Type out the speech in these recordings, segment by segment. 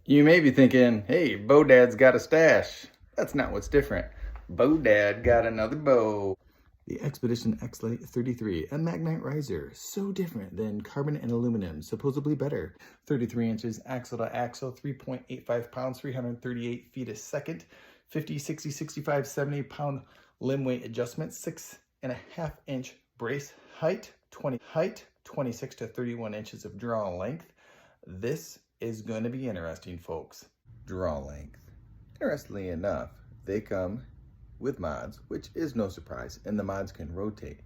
You may be thinking, hey, Bodad's got a stash. That's not what's different. Bodad got another bow. The Xpedition Xlite 33, a magnite riser, so different than carbon and aluminum, supposedly better. 33 inches, axle to axle, 3.85 pounds, 338 feet a second, 50, 60, 65, 70 pound limb weight adjustment, 6.5 inch brace height, 26 to 31 inches of draw length. This is going to be interesting, folks. Draw length. Interestingly enough, they come with mods, which is no surprise, and the mods can rotate.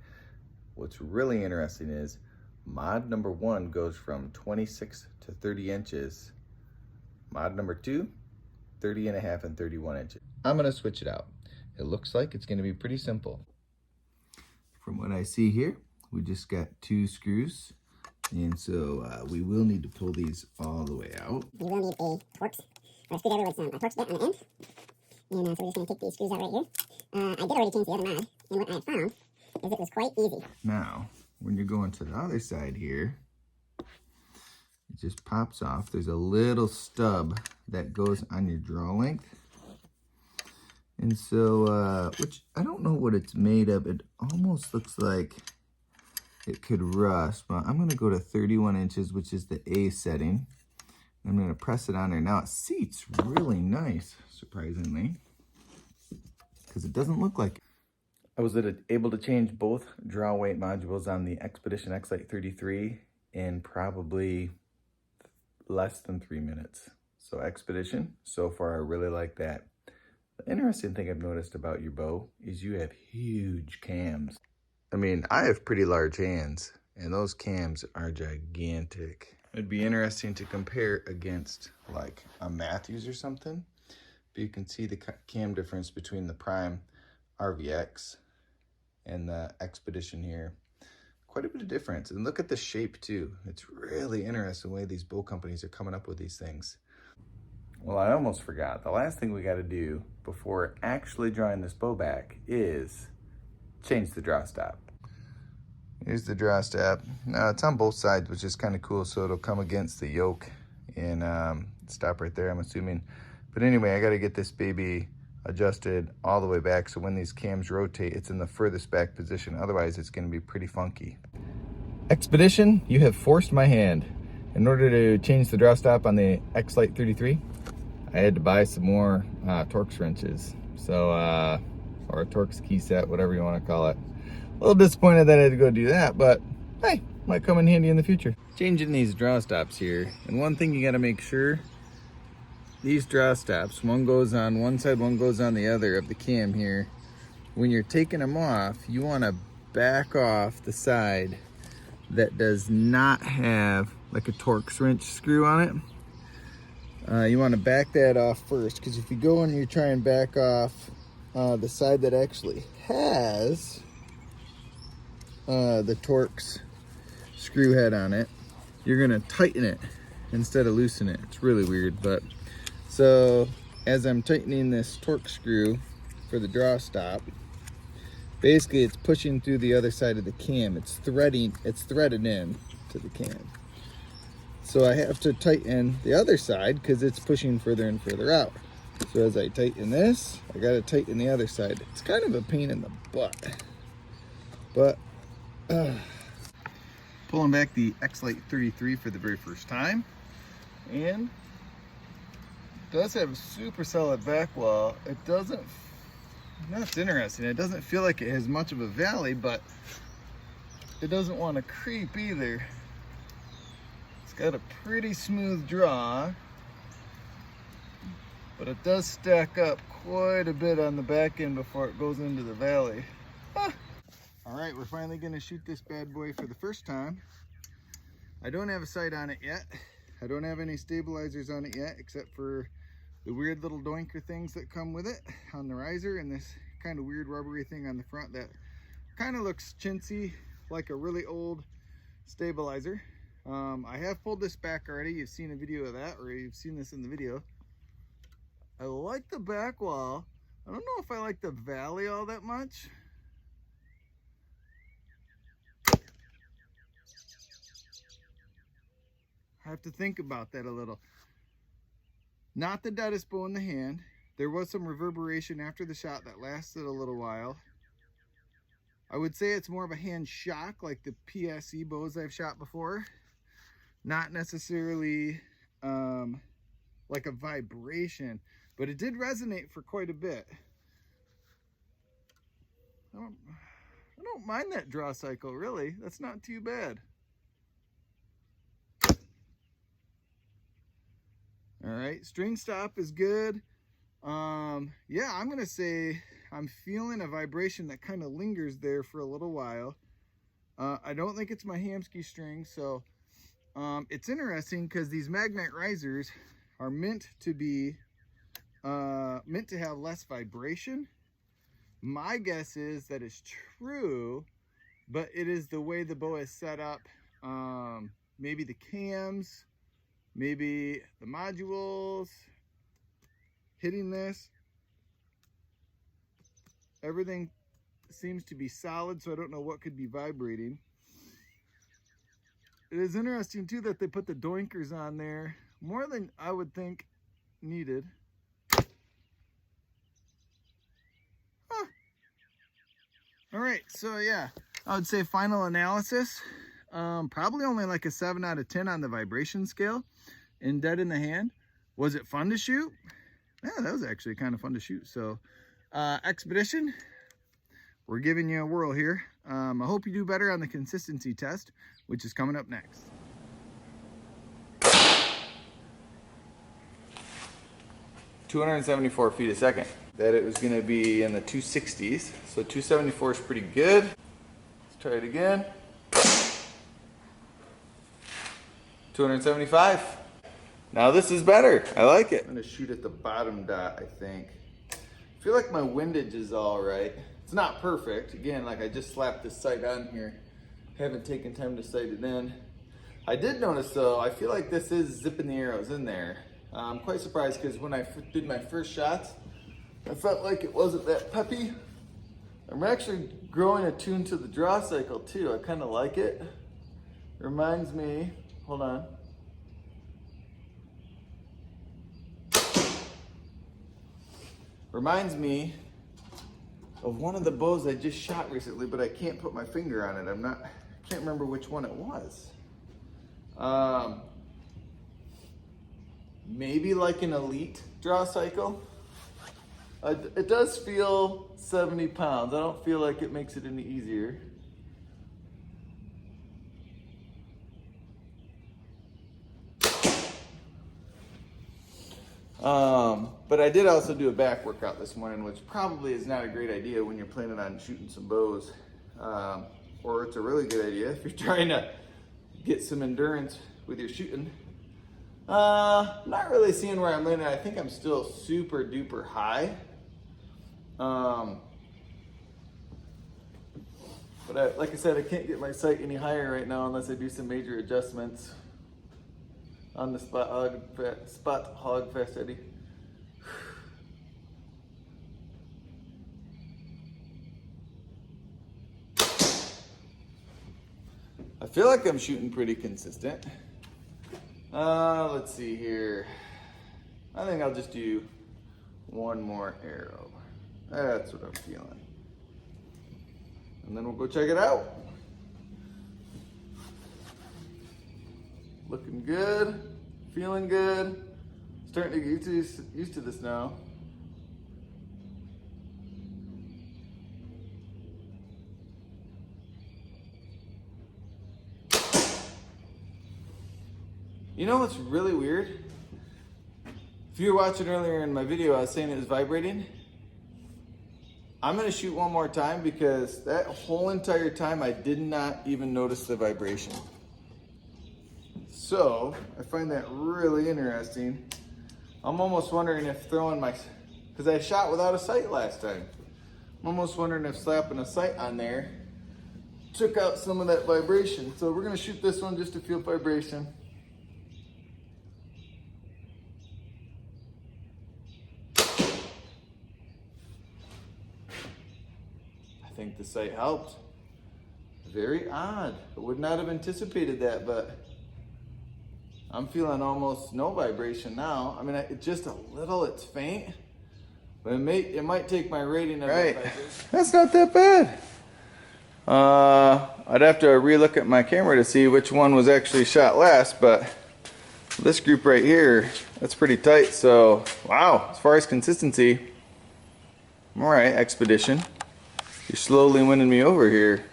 What's really interesting is mod number 1 goes from 26 to 30 inches. Mod number 2, 30.5 and 31 inches. I'm going to switch it out. It looks like it's going to be pretty simple. From what I see here, we just got 2 screws. And so we will need to pull these all the way out. You will need a Torx, or a screwdriver with a Torx bit on the end. And so we're just going to take these screws out right here. I did already change the other mod, and what I found is it was quite easy. Now, when you're going to the other side here, it just pops off. There's a little stub that goes on your draw length. And so, which I don't know what it's made of. It almost looks like it could rust, but I'm going to go to 31 inches, which is the A setting. I'm going to press it on there. Now it seats really nice, surprisingly, because it doesn't look like it. I was able to change both draw weight modules on the Xpedition Xlite 33 in probably less than 3 minutes. So Xpedition, so far I really like that. The interesting thing I've noticed about your bow is you have huge cams. I mean, I have pretty large hands, and those cams are gigantic. It'd be interesting to compare against like a Matthews or something, but you can see the cam difference between the Prime RVX and the Xpedition here. Quite a bit of difference. And look at the shape too. It's really interesting the way these bow companies are coming up with these things. Well, I almost forgot. The last thing we got to do before actually drawing this bow back is change the draw stop. Here's the draw stop. Now it's on both sides, which is kind of cool, so it'll come against the yoke and stop right there, I'm assuming. But anyway, I got to get this baby adjusted all the way back, so when these cams rotate, it's in the furthest back position. Otherwise, it's going to be pretty funky. Xpedition, you have forced my hand. In order to change the draw stop on the Xlite 33, I had to buy some more Torx wrenches. So, or a Torx key set, whatever you want to call it. A little disappointed that I had to go do that, but hey, might come in handy in the future. Changing these draw stops here, and one thing you got to make sure, these draw stops, one goes on one side, one goes on the other of the cam here. When you're taking them off, you want to back off the side that does not have like a Torx wrench screw on it. You want to back that off first, because if you go and you try and back off the side that actually has the Torx screw head on it, you're gonna tighten it instead of loosen it. It's really weird, but so as I'm tightening this Torx screw for the draw stop, basically it's pushing through the other side of the cam. It's threaded in to the cam. So I have to tighten the other side because it's pushing further and further out. So as I tighten this, I gotta tighten the other side. It's kind of a pain in the butt, but pulling back the Xlite 33 for the very first time, and it does have a super solid back wall. It doesn't, that's interesting, it doesn't feel like it has much of a valley, but it doesn't want to creep either. It's got a pretty smooth draw, but it does stack up quite a bit on the back end before it goes into the valley. All right, we're finally gonna shoot this bad boy for the first time. I don't have a sight on it yet. I don't have any stabilizers on it yet, except for the weird little doinker things that come with it on the riser, and this kind of weird rubbery thing on the front that kind of looks chintzy, like a really old stabilizer. I have pulled this back already. You've seen a video of that, or you've seen this in the video. I like the back wall. I don't know if I like the valley all that much. I have to think about that a little. Not the deadest bow in the hand. There was some reverberation after the shot that lasted a little while. I would say it's more of a hand shock like the PSE bows I've shot before. Not necessarily like a vibration, but it did resonate for quite a bit. I don't mind that draw cycle, really. That's not too bad. All right, string stop is good. Yeah, I'm gonna say I'm feeling a vibration that kind of lingers there for a little while. I don't think it's my Hamsky string, so it's interesting because these Magnite risers are meant to have less vibration. My guess is that it's true, but it is the way the bow is set up. Maybe the cams, maybe the modules hitting this. Everything seems to be solid, so I don't know what could be vibrating. It is interesting too that they put the doinkers on there, more than I would think needed. Huh. All right, so yeah, I would say final analysis, probably only like a 7 out of 10 on the vibration scale and dead in the hand. Was it fun to shoot? Yeah, that was actually kind of fun to shoot. So Xpedition, we're giving you a whirl here. I hope you do better on the consistency test, which is coming up next. "274 feet a second." That it was going to be in the 260s. So 274 is pretty good. Let's try it again. 275. Now this is better. I like it. I'm going to shoot at the bottom dot, I think. I feel like my windage is all right. It's not perfect. Again, like I just slapped this sight on here. Haven't taken time to sight it in. I did notice though, I feel like this is zipping the arrows in there. I'm quite surprised because when I did my first shots, I felt like it wasn't that peppy. I'm actually growing attuned to the draw cycle too. I kind of like it. Reminds me, hold on. Reminds me of one of the bows I just shot recently, but I can't put my finger on it. I can't remember which one it was. Maybe like an Elite draw cycle. It does feel 70 pounds. I don't feel like it makes it any easier. But I did also do a back workout this morning, which probably is not a great idea when you're planning on shooting some bows. Or it's a really good idea if you're trying to get some endurance with your shooting. Not really seeing where I'm landing. I think I'm still super duper high. But like I said, I can't get my sight any higher right now unless I do some major adjustments on the spot hog fast Eddie. I feel like I'm shooting pretty consistent. Let's see here. I think I'll just do one more arrow. That's what I'm feeling. And then we'll go check it out. Looking good, feeling good. Starting to get used to this now. You know what's really weird? If you were watching earlier in my video, I was saying it was vibrating. I'm gonna shoot one more time because that whole entire time I did not even notice the vibration. So I find that really interesting. I'm almost wondering if throwing because I shot without a sight last time. I'm almost wondering if slapping a sight on there took out some of that vibration. So we're gonna shoot this one just to feel vibration. I think the sight helped. Very odd. I would not have anticipated that, but I'm feeling almost no vibration now. I mean, just a little, it's faint, but it might take my rating of right. That's not that bad. I'd have to relook at my camera to see which one was actually shot last, but this group right here, that's pretty tight. So, wow, as far as consistency, all right, Xpedition, you're slowly winning me over here.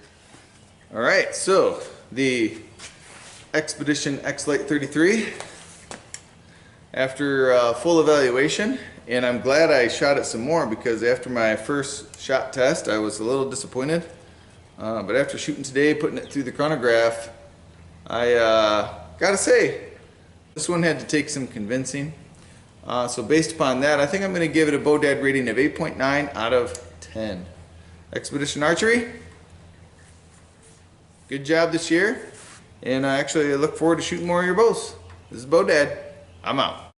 All right, so the Xpedition Xlite 33 after full evaluation, and I'm glad I shot it some more because after my first shot test I was a little disappointed, but after shooting today, putting it through the chronograph, I gotta say this one had to take some convincing, so based upon that I think I'm going to give it a BODAD rating of 8.9 out of 10. Xpedition Archery, good job this year. And I actually look forward to shooting more of your bows. This is BODAD. I'm out.